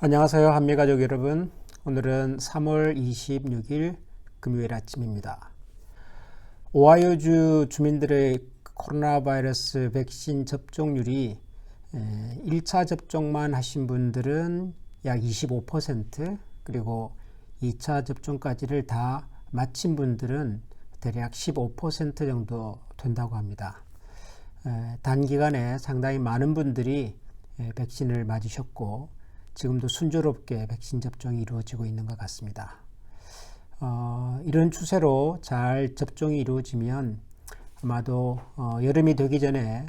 안녕하세요, 한미가족 여러분. 오늘은 3월 26일 금요일 아침입니다. 오하이오주 주민들의 코로나 바이러스 백신 접종률이 1차 접종만 하신 분들은 약 25%, 그리고 2차 접종까지를 다 마친 분들은 대략 15% 정도 된다고 합니다. 단기간에 상당히 많은 분들이 백신을 맞으셨고 지금도 순조롭게 백신 접종이 이루어지고 있는 것 같습니다. 이런 추세로 잘 접종이 이루어지면 아마도 여름이 되기 전에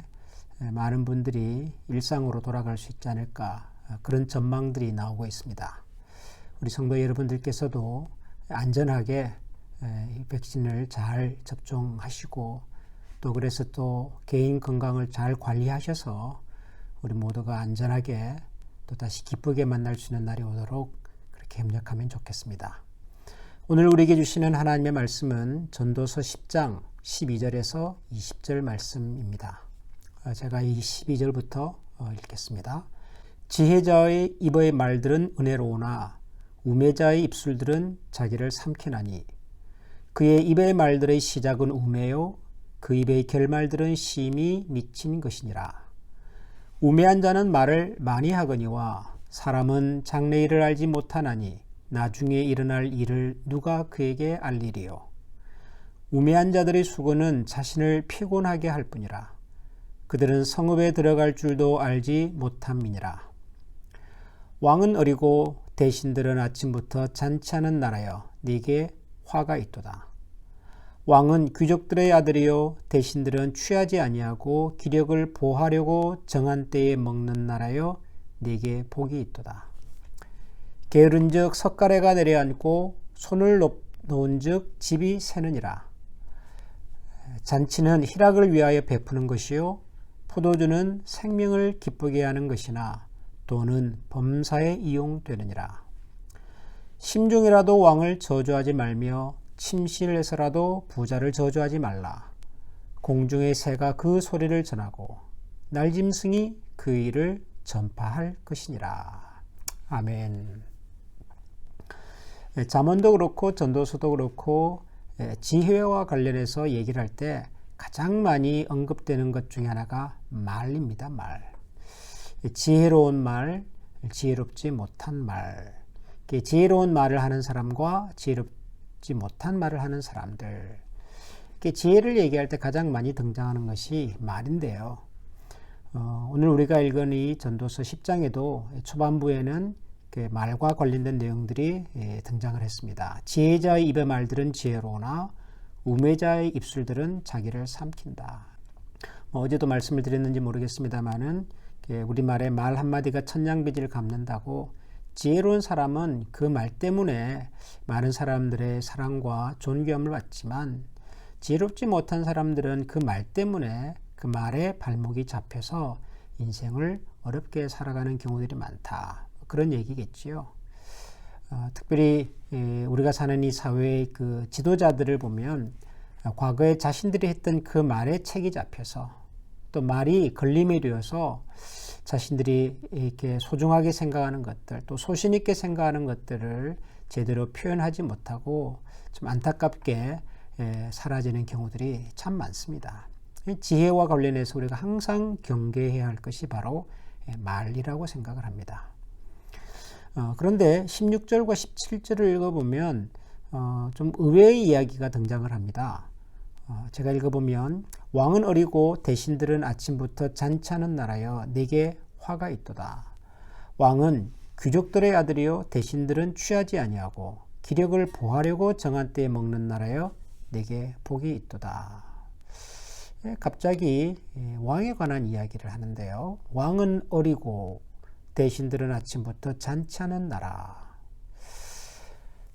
많은 분들이 일상으로 돌아갈 수 있지 않을까, 그런 전망들이 나오고 있습니다. 우리 성도 여러분들께서도 안전하게 백신을 잘 접종하시고 또 그래서 또 개인 건강을 잘 관리하셔서 우리 모두가 안전하게 또 다시 기쁘게 만날 수 있는 날이 오도록 그렇게 협력하면 좋겠습니다. 오늘 우리에게 주시는 하나님의 말씀은 전도서 10장 12절에서 20절 말씀입니다. 제가 이 12절부터 읽겠습니다. 지혜자의 입의 말들은 은혜로우나 우매자의 입술들은 자기를 삼키나니 그의 입의 말들의 시작은 우매요 그 입의 결말들은 심히 미친 것이니라. 우매한 자는 말을 많이 하거니와 사람은 장래일을 알지 못하나니 나중에 일어날 일을 누가 그에게 알리리요. 우매한 자들의 수고는 자신을 피곤하게 할 뿐이라. 그들은 성읍에 들어갈 줄도 알지 못함이니라. 왕은 어리고 대신들은 아침부터 잔치하는 나라여 네게 화가 있도다. 왕은 귀족들의 아들이요 대신들은 취하지 아니하고 기력을 보하려고 정한 때에 먹는 나라여 네게 복이 있도다. 게으른즉 석가래가 내려앉고 손을 놓은즉 집이 새느니라. 잔치는 희락을 위하여 베푸는 것이요 포도주는 생명을 기쁘게 하는 것이나 돈은 범사에 이용되느니라. 심중이라도 왕을 저주하지 말며 침실에서라도 부자를 저주하지 말라. 공중의 새가 그 소리를 전하고 날짐승이 그 일을 전파할 것이니라. 아멘. 잠언도 그렇고 전도서도 그렇고 지혜와 관련해서 얘기를 할 때 가장 많이 언급되는 것 중에 하나가 말입니다. 말. 지혜로운 말, 지혜롭지 못한 말. 지혜로운 말을 하는 사람과 지혜롭지 못한 말을 하는 사람들. 지혜를 얘기할 때 가장 많이 등장하는 것이 말인데요. 오늘 우리가 읽은 이 전도서 10장에도 초반부에는 말과 관련된 내용들이 등장을 했습니다. 지혜자의 입의 말들은 지혜로우나 우매자의 입술들은 자기를 삼킨다. 어제도 말씀을 드렸는지 모르겠습니다만은 우리말에 말 한마디가 천냥빚을 갚는다고, 지혜로운 사람은 그 말 때문에 많은 사람들의 사랑과 존경을 받지만 지혜롭지 못한 사람들은 그 말 때문에 그 말에 발목이 잡혀서 인생을 어렵게 살아가는 경우들이 많다. 그런 얘기겠지요. 특별히 우리가 사는 이 사회의 그 지도자들을 보면 과거에 자신들이 했던 그 말에 책이 잡혀서 또 말이 걸림이 되어서 자신들이 이렇게 소중하게 생각하는 것들, 또 소신 있게 생각하는 것들을 제대로 표현하지 못하고 좀 안타깝게 사라지는 경우들이 참 많습니다. 지혜와 관련해서 우리가 항상 경계해야 할 것이 바로 말이라고 생각을 합니다. 그런데 16절과 17절을 읽어보면 좀 의외의 이야기가 등장을 합니다. 제가 읽어보면 왕은 어리고 대신들은 아침부터 잔치하는 나라여 네게 화가 있도다. 왕은 귀족들의 아들이요 대신들은 취하지 아니하고 기력을 보하려고 정한 때에 먹는 나라여 네게 복이 있도다. 갑자기 왕에 관한 이야기를 하는데요. 왕은 어리고 대신들은 아침부터 잔치하는 나라.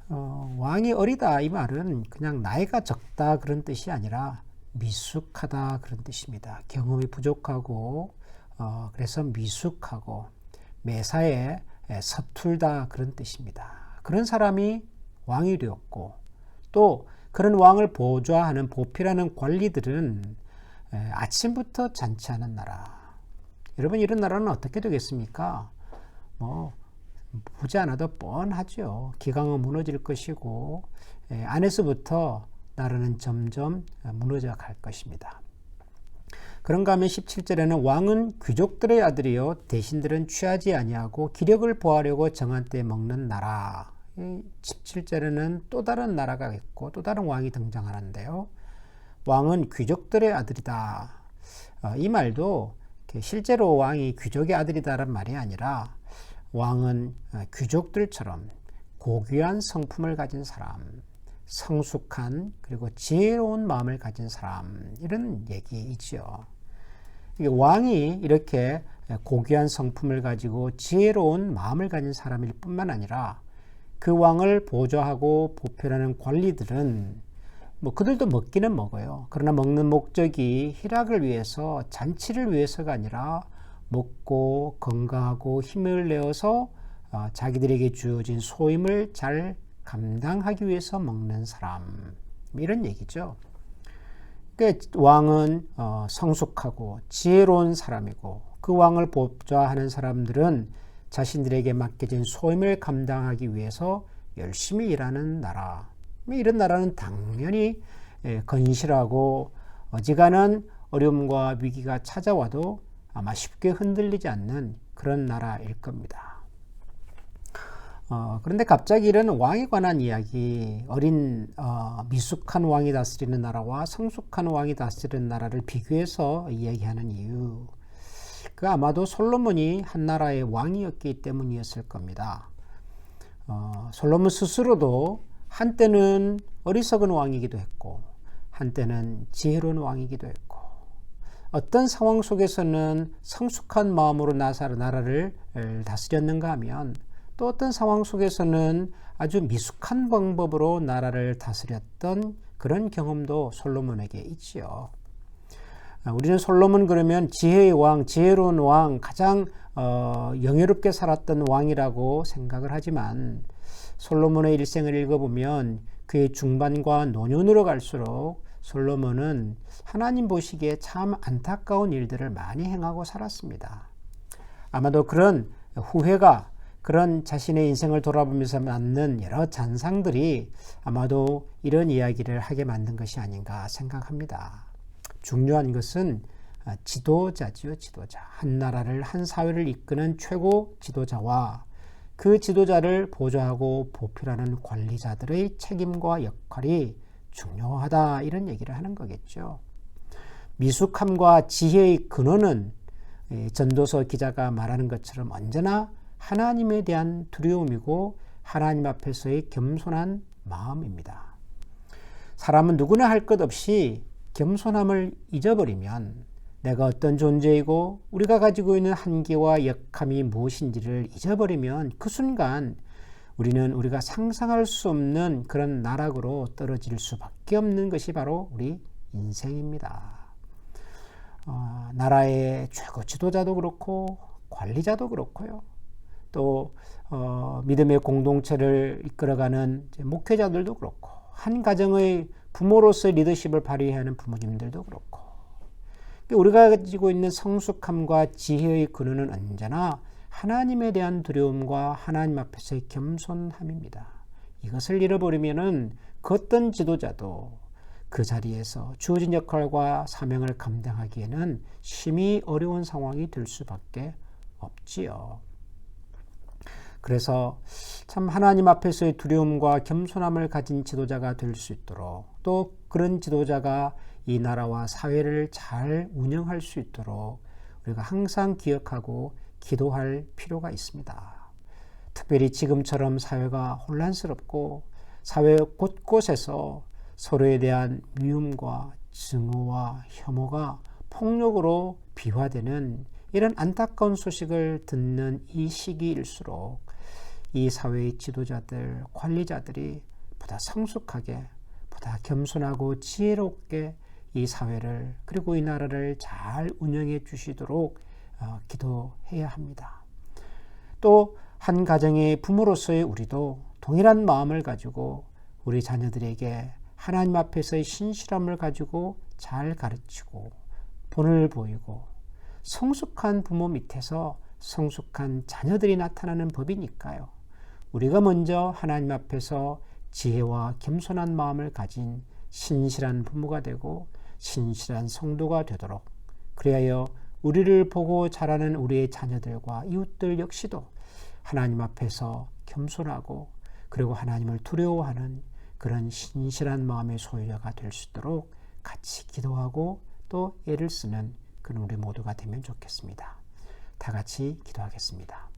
왕이 어리다 이 말은 그냥 나이가 적다 그런 뜻이 아니라 미숙하다 그런 뜻입니다. 경험이 부족하고 그래서 미숙하고 매사에 서툴다 그런 뜻입니다. 그런 사람이 왕이 되었고 또 그런 왕을 보좌하는 보필하는 관리들은 아침부터 잔치하는 나라. 여러분, 이런 나라는 어떻게 되겠습니까? 보지 않아도 뻔하죠. 기강은 무너질 것이고 안에서부터 나라는 점점 무너져 갈 것입니다. 그런가 하면 17절에는 왕은 귀족들의 아들이요 대신들은 취하지 아니하고 기력을 보하려고 정한 때에 먹는 나라. 17절에는 또 다른 나라가 있고 또 다른 왕이 등장하는데요. 왕은 귀족들의 아들이다. 이 말도 실제로 왕이 귀족의 아들이다라는 말이 아니라 왕은 귀족들처럼 고귀한 성품을 가진 사람, 성숙한 그리고 지혜로운 마음을 가진 사람, 이런 얘기이죠. 왕이 이렇게 고귀한 성품을 가지고 지혜로운 마음을 가진 사람일 뿐만 아니라 그 왕을 보좌하고 보필하는 관리들은 그들도 먹기는 먹어요. 그러나 먹는 목적이 희락을 위해서, 잔치를 위해서가 아니라 먹고 건강하고 힘을 내어서 자기들에게 주어진 소임을 잘 감당하기 위해서 먹는 사람, 이런 얘기죠. 왕은 성숙하고 지혜로운 사람이고 그 왕을 보좌하는 사람들은 자신들에게 맡겨진 소임을 감당하기 위해서 열심히 일하는 나라. 이런 나라는 당연히 건실하고 어지간한 어려움과 위기가 찾아와도 아마 쉽게 흔들리지 않는 그런 나라일 겁니다. 그런데 갑자기 이런 왕에 관한 이야기, 어린 미숙한 왕이 다스리는 나라와 성숙한 왕이 다스리는 나라를 비교해서 이야기하는 이유, 그 아마도 솔로몬이 한 나라의 왕이었기 때문이었을 겁니다. 솔로몬 스스로도 한때는 어리석은 왕이기도 했고 한때는 지혜로운 왕이기도 했고 어떤 상황 속에서는 성숙한 마음으로 나라를 다스렸는가 하면 또 어떤 상황 속에서는 아주 미숙한 방법으로 나라를 다스렸던 그런 경험도 솔로몬에게 있지요. 우리는 솔로몬 그러면 지혜의 왕, 지혜로운 왕, 가장 영예롭게 살았던 왕이라고 생각을 하지만 솔로몬의 일생을 읽어보면 그의 중반과 노년으로 갈수록 솔로몬은 하나님 보시기에 참 안타까운 일들을 많이 행하고 살았습니다. 아마도 그런 후회가, 그런 자신의 인생을 돌아보면서 낳는 여러 잔상들이 아마도 이런 이야기를 하게 만든 것이 아닌가 생각합니다. 중요한 것은 지도자지요, 지도자. 한 나라를, 한 사회를 이끄는 최고 지도자와 그 지도자를 보좌하고 보필하는 관리자들의 책임과 역할이 중요하다, 이런 얘기를 하는 거겠죠. 미숙함과 지혜의 근원은 전도서 기자가 말하는 것처럼 언제나 하나님에 대한 두려움이고 하나님 앞에서의 겸손한 마음입니다. 사람은 누구나 할 것 없이 겸손함을 잊어버리면 내가 어떤 존재이고 우리가 가지고 있는 한계와 역함이 무엇인지를 잊어버리면 그 순간 우리는 우리가 상상할 수 없는 그런 나락으로 떨어질 수밖에 없는 것이 바로 우리 인생입니다. 나라의 최고 지도자도 그렇고 관리자도 그렇고요. 또 믿음의 공동체를 이끌어가는 목회자들도 그렇고 한 가정의 부모로서의 리더십을 발휘해야 하는 부모님들도 그렇고 우리가 가지고 있는 성숙함과 지혜의 근원은 언제나 하나님에 대한 두려움과 하나님 앞에서의 겸손함입니다. 이것을 잃어버리면은 그 어떤 지도자도 그 자리에서 주어진 역할과 사명을 감당하기에는 심히 어려운 상황이 될 수밖에 없지요. 그래서 참 하나님 앞에서의 두려움과 겸손함을 가진 지도자가 될 수 있도록 또 그런 지도자가 이 나라와 사회를 잘 운영할 수 있도록 우리가 항상 기억하고 기도할 필요가 있습니다. 특별히 지금처럼 사회가 혼란스럽고 사회 곳곳에서 서로에 대한 미움과 증오와 혐오가 폭력으로 비화되는 이런 안타까운 소식을 듣는 이 시기일수록 이 사회의 지도자들, 관리자들이 보다 성숙하게, 보다 겸손하고 지혜롭게 이 사회를 그리고 이 나라를 잘 운영해 주시도록 기도해야 합니다. 또 한 가정의 부모로서의 우리도 동일한 마음을 가지고 우리 자녀들에게 하나님 앞에서의 신실함을 가지고 잘 가르치고 본을 보이고 성숙한 부모 밑에서 성숙한 자녀들이 나타나는 법이니까요. 우리가 먼저 하나님 앞에서 지혜와 겸손한 마음을 가진 신실한 부모가 되고 신실한 성도가 되도록, 그리하여 우리를 보고 자라는 우리의 자녀들과 이웃들 역시도 하나님 앞에서 겸손하고 그리고 하나님을 두려워하는 그런 신실한 마음의 소유자가 될 수 있도록 같이 기도하고 또 애를 쓰는 그런 우리 모두가 되면 좋겠습니다. 다 같이 기도하겠습니다.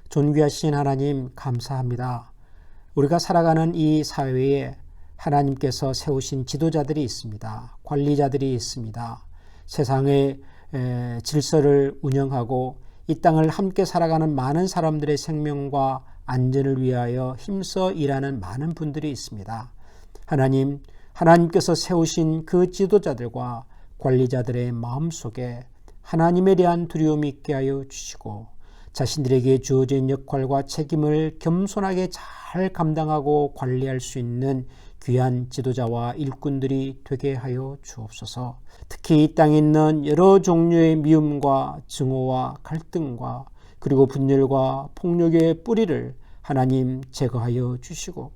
존귀하신 하나님, 감사합니다. 우리가 살아가는 이 사회에 하나님께서 세우신 지도자들이 있습니다. 관리자들이 있습니다. 세상의 질서를 운영하고 이 땅을 함께 살아가는 많은 사람들의 생명과 안전을 위하여 힘써 일하는 많은 분들이 있습니다. 하나님, 하나님께서 세우신 그 지도자들과 관리자들의 마음속에 하나님에 대한 두려움이 있게 하여 주시고 자신들에게 주어진 역할과 책임을 겸손하게 잘 감당하고 관리할 수 있는 귀한 지도자와 일꾼들이 되게 하여 주옵소서. 특히 이 땅에 있는 여러 종류의 미움과 증오와 갈등과 그리고 분열과 폭력의 뿌리를 하나님 제거하여 주시고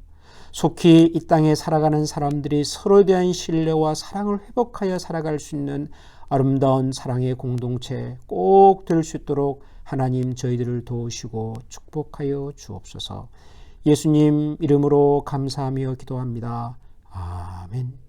속히 이 땅에 살아가는 사람들이 서로에 대한 신뢰와 사랑을 회복하여 살아갈 수 있는 아름다운 사랑의 공동체 꼭 될 수 있도록 하나님 저희들을 도우시고 축복하여 주옵소서. 예수님 이름으로 감사하며 기도합니다. 아멘.